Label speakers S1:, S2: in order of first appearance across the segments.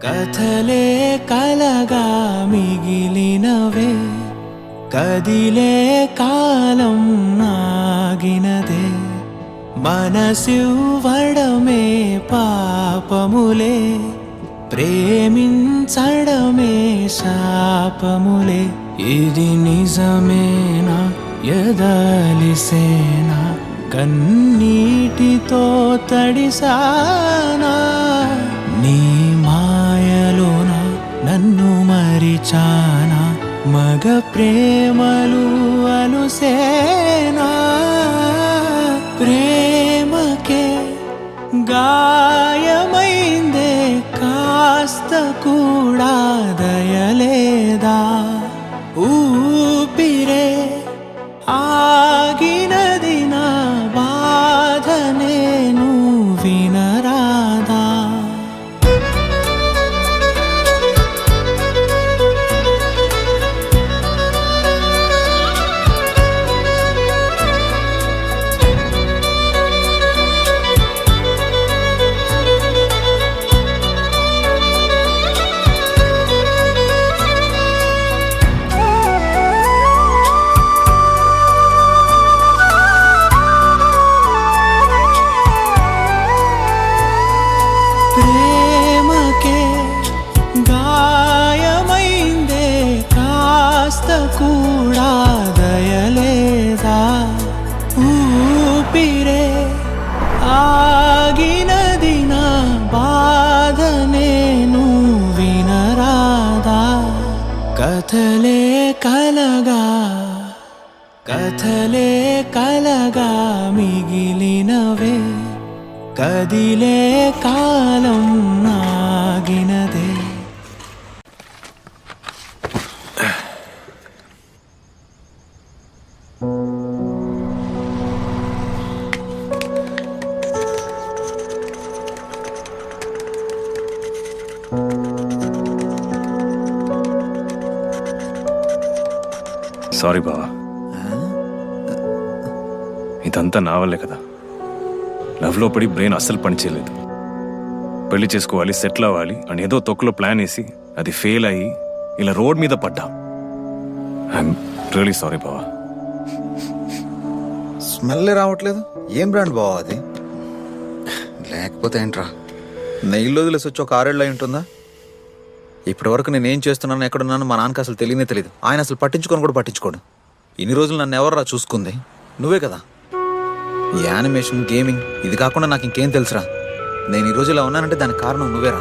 S1: కథలే కలగా మిగిలినవే కదిలే కాలం నాగినదే మనసివ్వడమే పాపములే ప్రేమించడమే శాపములే ఇది నిజమేనా ఎదలిసేనా కన్నీటితో తడిసానా నీ మాయలోన నన్ను మరిచానా మగ ప్రేమలు అలుసేనా ప్రేమకే గాయమైందే కాస్త కూడా దయలేదా ఊపిరే ఆగినది నా బాధ నేను వినరాదా ప్రేమకే గాయమైందే కాస్త కూడా దయలేదా ఊపిరే ఆగినది నా బాధ నేను వినరాదా కథలే కలగా మిగిలినవే కదిలే కాలం నాగినదే
S2: సారీ బావా, ఇదంతా నా వల్లే కదా. లవ్లో పడి బ్రెయిన్ అస్సలు పనిచేయలేదు. పెళ్లి చేసుకోవాలి, సెటిల్ అవ్వాలి అని ఏదో తొక్కులో ప్లాన్ వేసి అది ఫెయిల్ అయ్యి ఇలా రోడ్ మీద పడ్డా. ఐఎమ్ రియలీ సారీ బావా.
S3: స్మెల్ రావట్లేదు. ఏం బ్రాండ్ బావా అది? లేకపోతే ఏంట్రా, నెయ్యిలో వదిలేసి వచ్చి ఒక 6 ఏళ్ళు అయి ఉంటుందా? ఇప్పటి వరకు నేనేం చేస్తున్నాను, ఎక్కడున్నాను మా నాన్నకి అసలు తెలియనే తెలియదు. ఆయన అసలు పట్టించుకొని కూడా పట్టించుకోడు. ఇన్ని రోజులు నన్ను ఎవర్రా చూసుకుంది? నువ్వే కదా. ఈ యానిమేషన్, గేమింగ్ ఇది కాకుండా నాకు ఇంకేం తెలుసురా? నేను ఈ రోజు ఇలా ఉన్నానంటే దానికి కారణం నువ్వేరా.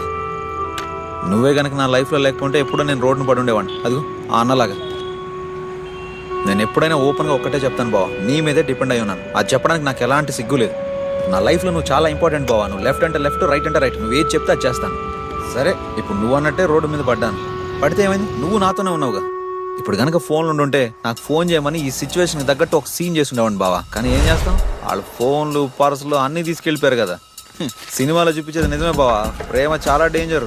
S3: నువ్వే గనక నా లైఫ్లో లేకపోతే ఎప్పుడో నేను రోడ్డును పడి ఉండేవాడిని. అదిగో ఆ అన్నలాగా. నేను ఎప్పుడైనా ఓపెన్గా ఒక్కటే చెప్తాను బావా, నీ మీదే డిపెండ్ అయి ఉన్నాను. అది చెప్పడానికి నాకు ఎలాంటి సిగ్గు లేదు. నా లైఫ్లో నువ్వు చాలా ఇంపార్టెంట్ బావా. నువ్వు లెఫ్ట్ అంటే లెఫ్ట్, రైట్ అంటే రైట్. నువ్వు ఏది చెప్తే అది చేస్తాను. సరే, ఇప్పుడు నువ్వు అన్నట్టే రోడ్డు మీద పడ్డాను. పడితే ఏమైంది? నువ్వు నాతోనే ఉన్నావుగా. ఇప్పుడు కనుక ఫోన్లు ఉండుంటే నాకు ఫోన్ చేయమని ఈ సిచ్యువేషన్కి తగ్గట్టు ఒక సీన్ చేసి ఉండేవాడిని బావా. కానీ ఏం చేస్తాం, వాళ్ళు ఫోన్లు, పర్సులు అన్నీ తీసుకెళ్ళిపోయారు కదా. సినిమాలో చూపించేది నిజమే బావా, ప్రేమ చాలా డేంజర్.